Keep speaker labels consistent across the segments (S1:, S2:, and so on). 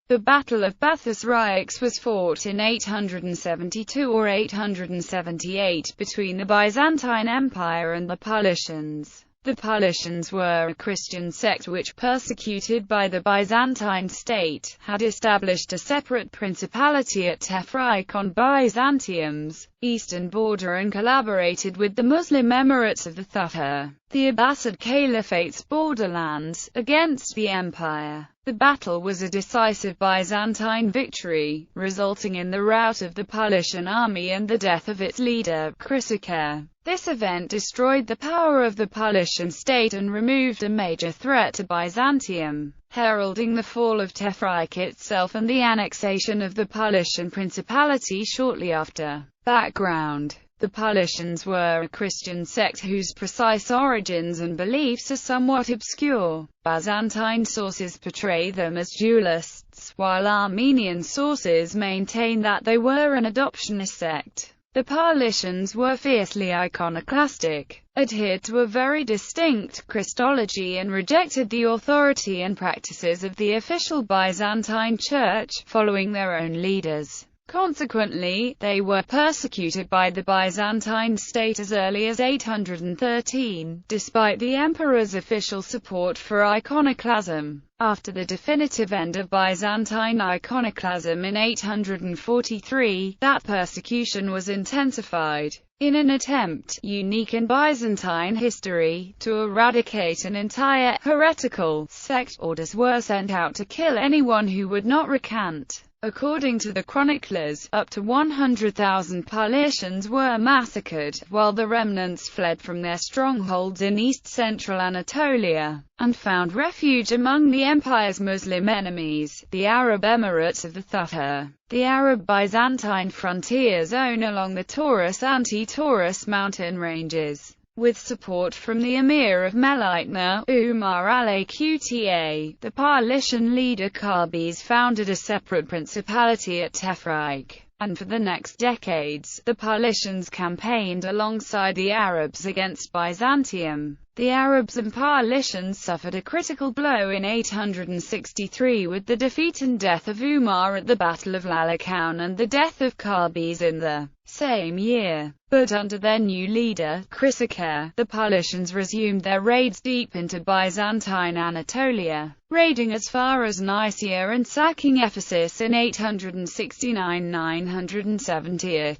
S1: The Battle of Bathys Ryax was fought in 872 or 878 between the Byzantine Empire and the Paulicians. The Paulicians were a Christian sect which, persecuted by the Byzantine state, had established a separate principality at Tefrike on Byzantium's eastern border and collaborated with the Muslim emirates of the Thuhur, the Abbasid Caliphate's borderlands, against the empire. The battle was a decisive Byzantine victory, resulting in the rout of the Paulician army and the death of its leader, Cplakidas. This event destroyed the power of the Paulician state and removed a major threat to Byzantium, heralding the fall of Tefrike itself and the annexation of the Paulician principality shortly after. Background: the Paulicians were a Christian sect whose precise origins and beliefs are somewhat obscure. Byzantine sources portray them as dualists, while Armenian sources maintain that they were an adoptionist sect. The Paulicians were fiercely iconoclastic, adhered to a very distinct Christology and rejected the authority and practices of the official Byzantine Church, following their own leaders. Consequently, they were persecuted by the Byzantine state as early as 813, despite the emperor's official support for iconoclasm. After the definitive end of Byzantine iconoclasm in 843, that persecution was intensified. In an attempt, unique in Byzantine history, to eradicate an entire heretical sect, orders were sent out to kill anyone who would not recant. According to the chroniclers, up to 100,000 Paulicians were massacred, while the remnants fled from their strongholds in east-central Anatolia, and found refuge among the empire's Muslim enemies, the Arab Emirates of the Thuhur, the Arab Byzantine frontier zone along the Taurus-Anti-Taurus mountain ranges. With support from the Emir of Melitna, Umar al-Qta, the Paulician leader Cplakidas founded a separate principality at Tefrike, and for the next decades, the Paulicians campaigned alongside the Arabs against Byzantium. The Arabs and Paulicians suffered a critical blow in 863 with the defeat and death of Umar at the Battle of Lalakaun and the death of Cplakidas in the same year. But under their new leader, Cplakidas, the Paulicians resumed their raids deep into Byzantine Anatolia, raiding as far as Nicaea and sacking Ephesus in 869–970.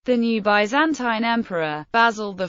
S1: The new Byzantine emperor, Basil I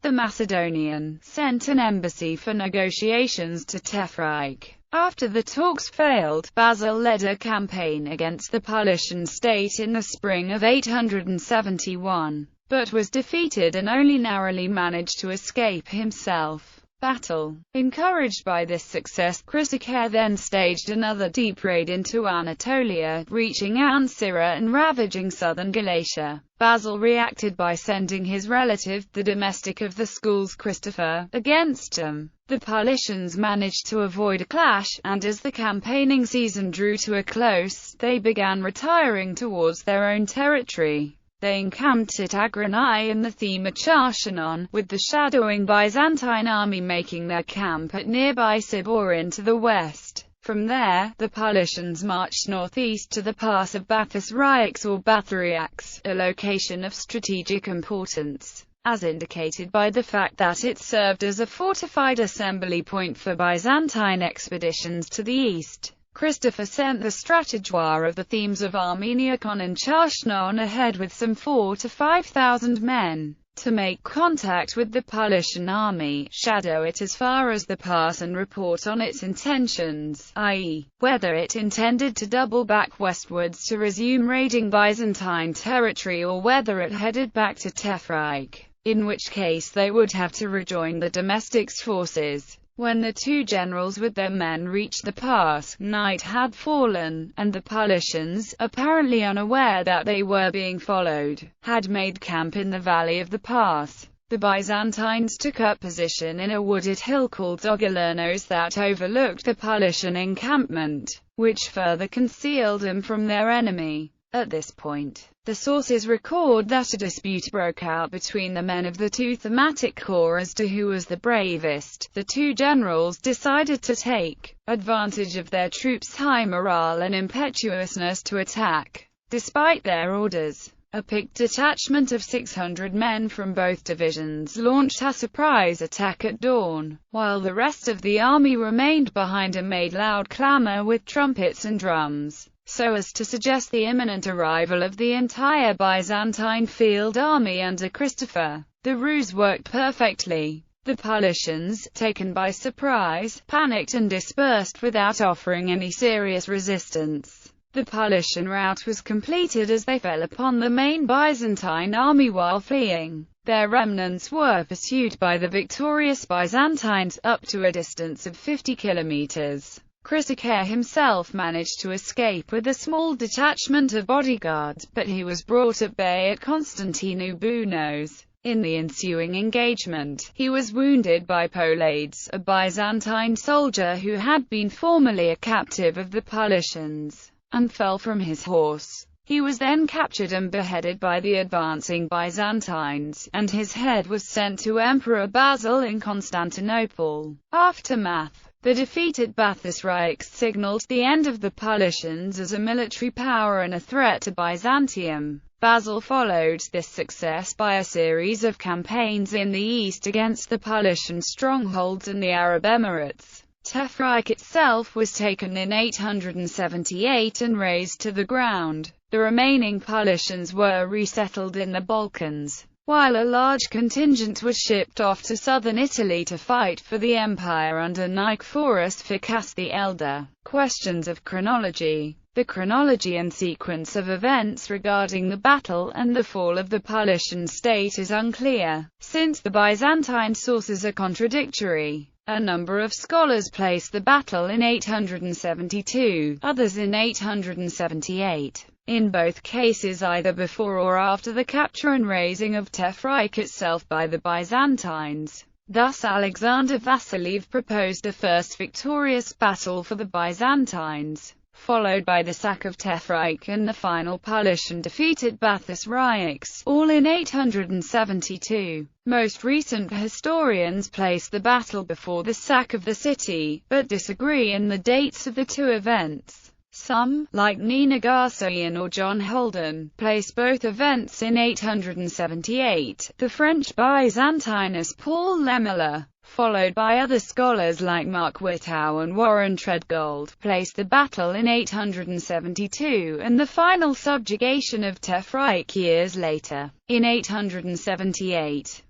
S1: the Macedonian, sent an embassy for negotiations to Tefrike. After the talks failed, Basil led a campaign against the Paulician state in the spring of 871, but was defeated and only narrowly managed to escape himself. Battle. Encouraged by this success, Cplakidas then staged another deep raid into Anatolia, reaching Ankara and ravaging southern Galatia. Basil reacted by sending his relative, the domestic of the schools Christopher, against him. The Paulicians managed to avoid a clash, and as the campaigning season drew to a close, they began retiring towards their own territory. They encamped at Agrani in the Thema Charchanon, with the shadowing Byzantine army making their camp at nearby Siborin to the west. From there, the Paulicians marched northeast to the pass of Bathys Ryax or Bathys Ryax, a location of strategic importance, as indicated by the fact that it served as a fortified assembly point for Byzantine expeditions to the east. Christopher sent the strategoire of the themes of Armeniakon and Charchanon ahead with some 4,000 to 5,000 men, to make contact with the Paulician army, shadow it as far as the pass and report on its intentions, i.e., whether it intended to double back westwards to resume raiding Byzantine territory or whether it headed back to Tefrike, in which case they would have to rejoin the domestics' forces. When the two generals with their men reached the pass, night had fallen, and the Paulicians, apparently unaware that they were being followed, had made camp in the valley of the pass. The Byzantines took up position in a wooded hill called Ogolernos that overlooked the Paulician encampment, which further concealed them from their enemy. At this point, the sources record that a dispute broke out between the men of the two thematic corps as to who was the bravest. The two generals decided to take advantage of their troops' high morale and impetuousness to attack. Despite their orders, a picked detachment of 600 men from both divisions launched a surprise attack at dawn, while the rest of the army remained behind and made loud clamor with trumpets and drums, so as to suggest the imminent arrival of the entire Byzantine field army under Christopher. The ruse worked perfectly. The Paulicians, taken by surprise, panicked and dispersed without offering any serious resistance. The Paulician rout was completed as they fell upon the main Byzantine army while fleeing. Their remnants were pursued by the victorious Byzantines up to a distance of 50 kilometers. Chrysochir himself managed to escape with a small detachment of bodyguards, but he was brought at bay at Constantinou Bounos. In the ensuing engagement, he was wounded by Pylades, a Byzantine soldier who had been formerly a captive of the Paulicians, and fell from his horse. He was then captured and beheaded by the advancing Byzantines, and his head was sent to Emperor Basil in Constantinople. Aftermath. The defeat at Bathys Ryax signaled the end of the Paulicians as a military power and a threat to Byzantium. Basil followed this success by a series of campaigns in the east against the Paulician strongholds in the Arab Emirates. Tefrike itself was taken in 878 and razed to the ground. The remaining Paulicians were resettled in the Balkans, while a large contingent was shipped off to southern Italy to fight for the empire under Nicephorus Phocas the Elder. Questions of chronology. The chronology and sequence of events regarding the battle and the fall of the Paulician state is unclear, since the Byzantine sources are contradictory. A number of scholars place the battle in 872, others in 878. In both cases either before or after the capture and razing of Tefrike itself by the Byzantines. Thus Alexander Vasiliev proposed a first victorious battle for the Byzantines, followed by the sack of Tefrike and the final Paulician defeat at Bathys Ryax, all in 872. Most recent historians place the battle before the sack of the city, but disagree in the dates of the two events. Some, like Nina Garsoian or John Holden, place both events in 878. The French Byzantinist Paul Lemela, followed by other scholars like Mark Whittow and Warren Treadgold, place the battle in 872 and the final subjugation of Tefrike years later, in 878.